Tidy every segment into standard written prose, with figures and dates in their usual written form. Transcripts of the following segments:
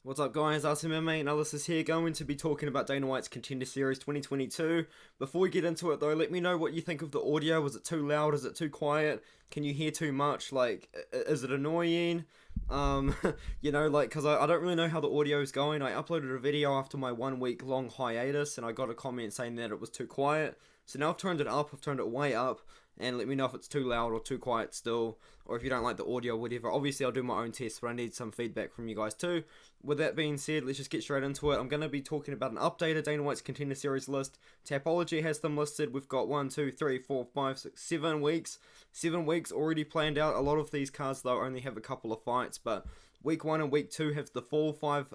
What's up guys, Artem MMA Analysis here, going to be talking about Dana White's Contender Series 2022. Before we get into it though, let me know what you think of the audio. Was it too loud? Is it too quiet? Can you hear too much? Like, is it annoying? Cause I don't really know how the audio is going. I uploaded a video after my 1 week long hiatus and I got a comment saying that it was too quiet. So now I've turned it up, I've turned it way up, and let me know if it's too loud or too quiet still, or if you don't like the audio or whatever. Obviously I'll do my own test, but I need some feedback from you guys too. With that being said, let's just get straight into it. I'm going to be talking about an updated Dana White's Contender Series list. Tapology has them listed. We've got 7 weeks. 7 weeks already planned out. A lot of these cards though only have a couple of fights, but week 1 and week 2 have the full five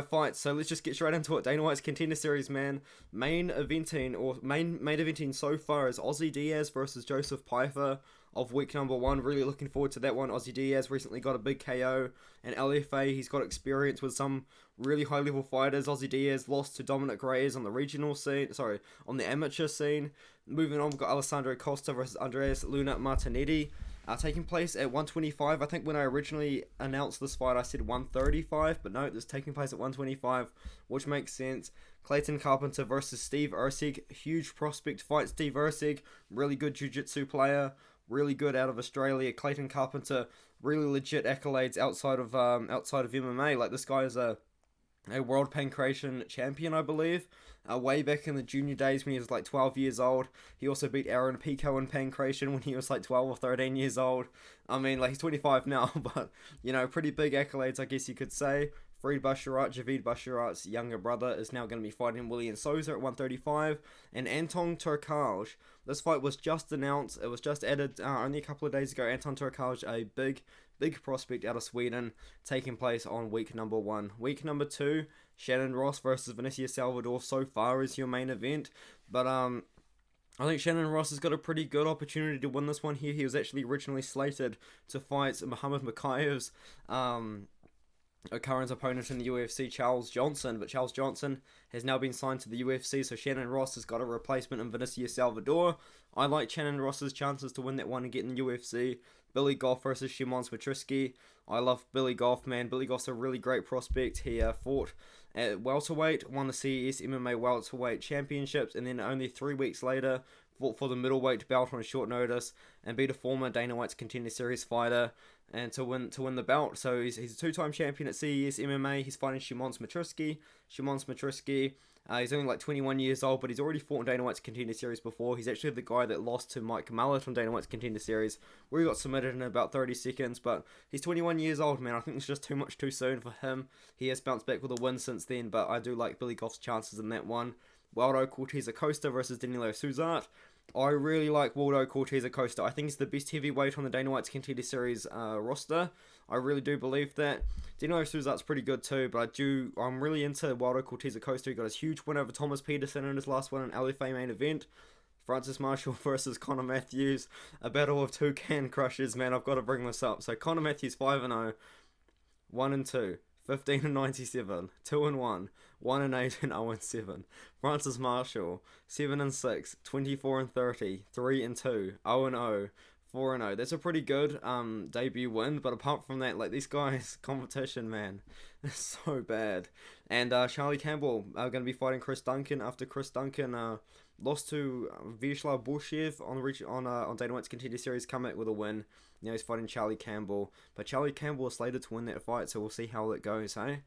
fights. So let's just get straight into it. Dana White's Contender Series, man. Main eventing so far is Ozzy Diaz versus Joseph Pyfer of week number 1. Really looking forward to that one. Ozzy Diaz recently got a big KO, and LFA, he's got experience with some really high level fighters. Ozzy Diaz lost to Dominic Reyes on the on the amateur scene. Moving on, we've got Alessandro Costa versus Andreas Luna Martinetti. Taking place at 125. I think when I originally announced this fight I said 135, but no, it's taking place at 125, which makes sense. Clayton Carpenter versus Steve Erceg. Huge prospect fight. Steve Erceg, really good jiu-jitsu player, really good out of Australia. Clayton Carpenter, really legit accolades outside of MMA. Like, this guy is a world pancration champion, I believe, way back in the junior days when he was like 12 years old. He also beat Aaron Pico in pancration when he was like 12 or 13 years old. I mean, like, he's 25 now, but, you know, pretty big accolades, I guess you could say. Farid Basharat, Javid Basharat's younger brother, is now going to be fighting William Souza at 135. And Anton Turkalj, this fight was just announced, it was just added only a couple of days ago. Anton Turkalj, a big prospect out of Sweden, taking place on week number 1. Week number 2, Shannon Ross versus Vanessa Salvador so far is your main event, but I think Shannon Ross has got a pretty good opportunity to win this one here. He was actually originally slated to fight Muhammad Makayev's current opponent in the UFC, Charles Johnson, but Charles Johnson has now been signed to the UFC, so Shannon Ross has got a replacement in Vanessa Salvador. I like Shannon Ross's chances to win that one and get in the UFC. Billy Goff versus Shimon Swiatkowski. I love Billy Goff, man. Billy Goff's a really great prospect. He fought at welterweight, won the CES MMA welterweight championships, and then only 3 weeks later fought for the middleweight belt on short notice and beat a former Dana White's Contender Series fighter and to win the belt. So he's a 2-time champion at CES MMA. He's fighting Shimon Swiatkowski. He's only like 21 years old, but he's already fought in Dana White's Contender Series before. He's actually the guy that lost to Mike Mallet on Dana White's Contender Series, where he got submitted in about 30 seconds, but he's 21 years old, man. I think it's just too soon for him. He has bounced back with a win since then, but I do like Billy Goff's chances in that one. Waldo Cortez Acosta versus Danilo Suzat. I really like Waldo Cortez Acosta. I think he's the best heavyweight on the Dana White's Contender Series roster. I really do believe that. Danilo Suzat's pretty good too, but I'm really into Waldo Cortez Acosta. He got his huge win over Thomas Peterson in his last one in LFA main event. Francis Marshall versus Conor Matthews. A battle of two can crushers, man. I've got to bring this up. So Conor Matthews 5-0, 1-2. 15-97, 2-1, 1-8 and 0-7. Francis Marshall 7-6, 24-30, 3-2, 0-0, 4-0. That's a pretty good debut win, but apart from that, like, these guys' competition, man, is so bad. And Charlie Campbell are going to be fighting Chris Duncan after Chris Duncan lost to Vyacheslav Borshev on Dana White's Contender Series, come out with a win. Now he's fighting Charlie Campbell, but Charlie Campbell is slated to win that fight, so we'll see how it goes, hey?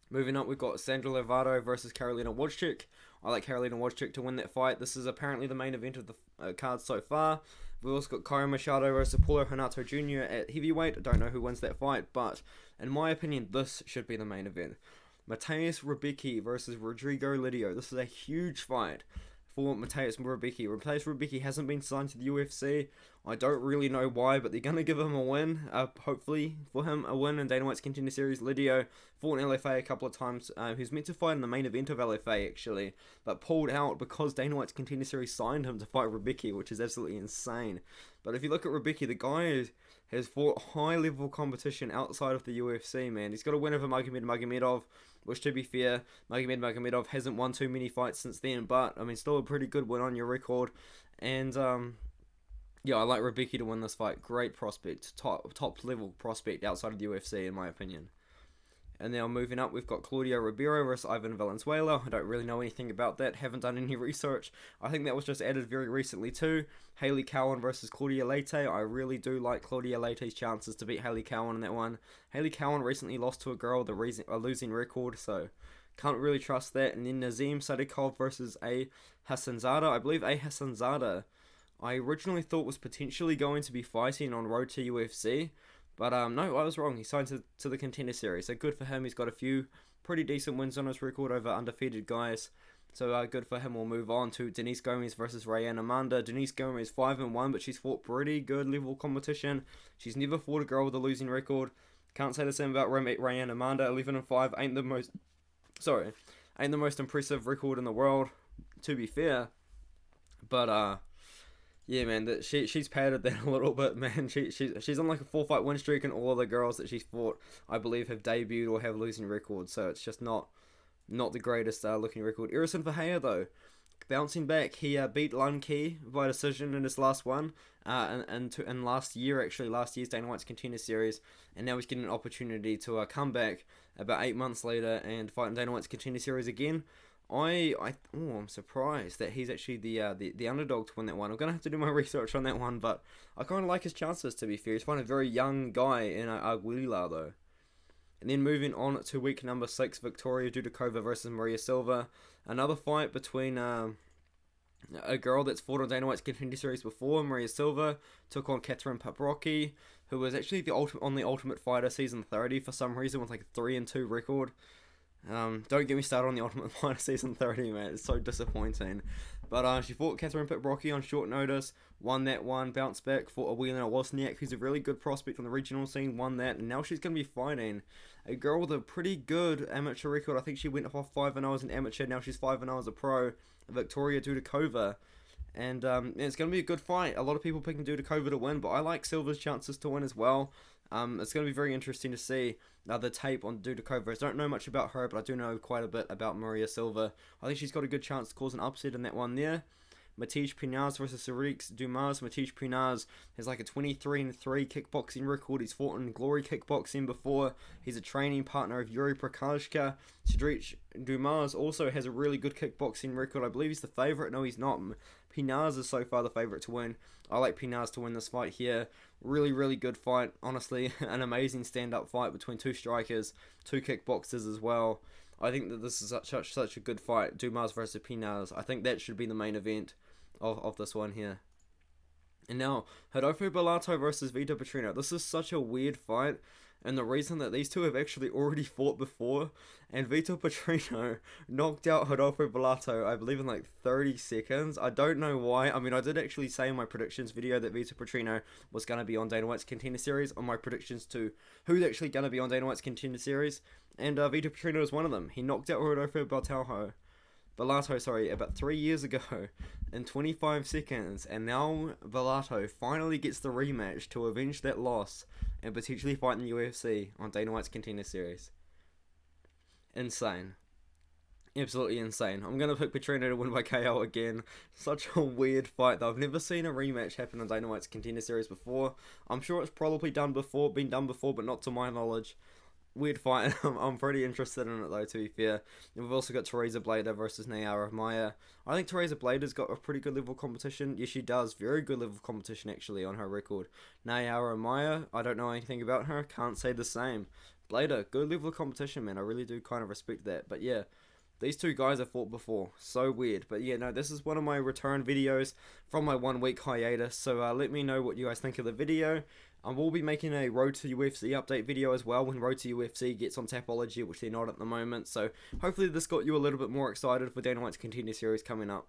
Moving up, we've got Sandra Lovato versus Karolina Woodchick. I like Karolina Woodchick to win that fight. This is apparently the main event of the card so far. We've also got Caio Machado versus Paulo Renato Jr. at heavyweight. I don't know who wins that fight, but in my opinion, this should be the main event. Mateus Rebecki versus Rodrigo Lidio. This is a huge fight for Mateus Rebecki. Mateus Rebecki hasn't been signed to the UFC. I don't really know why, but they're going to give him a win. Hopefully for him, a win in Dana White's Contender Series. Lidio fought in LFA a couple of times. He was meant to fight in the main event of LFA, actually, but pulled out because Dana White's Contender Series signed him to fight Rebecki, which is absolutely insane. But if you look at Rebecki, the guy has fought high-level competition outside of the UFC, man. He's got a win over Magomedov, which, to be fair, Magomedov hasn't won too many fights since then, but, I mean, still a pretty good win on your record. And, yeah, I like Rebecki to win this fight. Great prospect, top level prospect outside of the UFC, in my opinion. And now moving up, we've got Claudia Ribeiro versus Ivan Valenzuela. I don't really know anything about that. Haven't done any research. I think that was just added very recently too. Hayley Cowan versus Claudia Leite. I really do like Claudia Leite's chances to beat Hayley Cowan in that one. Hayley Cowan recently lost to a girl with a losing record, so can't really trust that. And then Nazim Sadikov versus A Hassanzada. I believe A Hassanzada, I originally thought was potentially going to be fighting on Road to UFC. But no, I was wrong. He signed to the Contender Series, so good for him. He's got a few pretty decent wins on his record over undefeated guys. So good for him. We'll move on to Denise Gomez versus Rayanne Amanda. Denise Gomez 5-1, but she's fought pretty good level competition. She's never fought a girl with a losing record. Can't say the same about Rayanne Amanda. 11-5 ain't the most impressive record in the world, to be fair. But yeah, man, she's padded that a little bit, man. She's on like a 4-fight win streak, and all of the girls that she's fought, I believe, have debuted or have losing records. So it's just not the greatest looking record. Erison Fahea, though, bouncing back. He beat Lun Ki by decision in his last one, and last year's Dana White's Contender Series, and now he's getting an opportunity to come back about 8 months later and fight in Dana White's Contender Series again. I'm surprised that he's actually the underdog to win that one. I'm gonna have to do my research on that one, but I kind of like his chances, to be fair. He's fighting a very young guy in Aguilera, though. And then moving on to week number 6, Victoria Dudakova versus Maria Silva. Another fight between a girl that's fought on Dana White's Contender Series before. Maria Silva took on Catherine Paprocki, who was actually on the Ultimate Fighter season 30 for some reason with like a 3-2 record. Don't get me started on the Ultimate Fighter season 30, man. It's so disappointing. But she fought Catherine Paprocki on short notice, won that one, bounced back, fought Awilina Wozniak, who's a really good prospect on the regional scene, won that, and now she's going to be fighting a girl with a pretty good amateur record. I think she went off 5-0 as an amateur, now she's 5-0 as a pro, Victoria Dudakova. And it's going to be a good fight. A lot of people picking Dudakova to win, but I like Silva's chances to win as well. It's going to be very interesting to see the tape on Dudakova. I don't know much about her, but I do know quite a bit about Maria Silva. I think she's got a good chance to cause an upset in that one there. Matej Pinaz versus Cyrix Dumas. Matej Pinaz has like a 23-3 kickboxing record. He's fought in Glory Kickboxing before. He's a training partner of Yuri Prakashka. Cyrix Dumas also has a really good kickboxing record. I believe he's the favourite. No, he's not. Pinaz is so far the favourite to win. I like Pinaz to win this fight here. Really, really good fight. Honestly, an amazing stand-up fight between two strikers, two kickboxers as well. I think that this is such a good fight. Dumas versus Pinaz. I think that should be the main event of this one here. And now, Hidofi Balato versus Vito Petrino. This is such a weird fight, and the reason that these two have actually already fought before, and Vito Petrino knocked out Hidofi Balato, I believe, in like 30 seconds. I don't know why. I mean, I did actually say in my predictions video that Vito Petrino was going to be on Dana White's Contender Series, on my predictions to who's actually going to be on Dana White's Contender Series, and Vito Petrino was one of them. He knocked out Hidofi Balato, about 3 years ago in 25 seconds, and now Balato finally gets the rematch to avenge that loss and potentially fight in the UFC on Dana White's Contender Series. Insane. Absolutely insane. I'm going to pick Petrino to win by KO again. Such a weird fight, though. I've never seen a rematch happen on Dana White's Contender Series before. I'm sure it's probably been done before, but not to my knowledge. Weird fight. I'm pretty interested in it, though, to be fair. And we've also got Theresa Blader versus Nia of Maya. I think Theresa Blader's got a pretty good level of competition. Yes, she does. Very good level of competition, actually, on her record. Nia of Maya, I don't know anything about her. Can't say the same. Blader, good level of competition, man. I really do kind of respect that. But yeah, these two guys have fought before. So weird. But yeah, no, this is one of my return videos from my 1 week hiatus. So let me know what you guys think of the video. I will be making a Road to UFC update video as well when Road to UFC gets on Tapology, which they're not at the moment. So hopefully this got you a little bit more excited for Dana White's Contender Series coming up.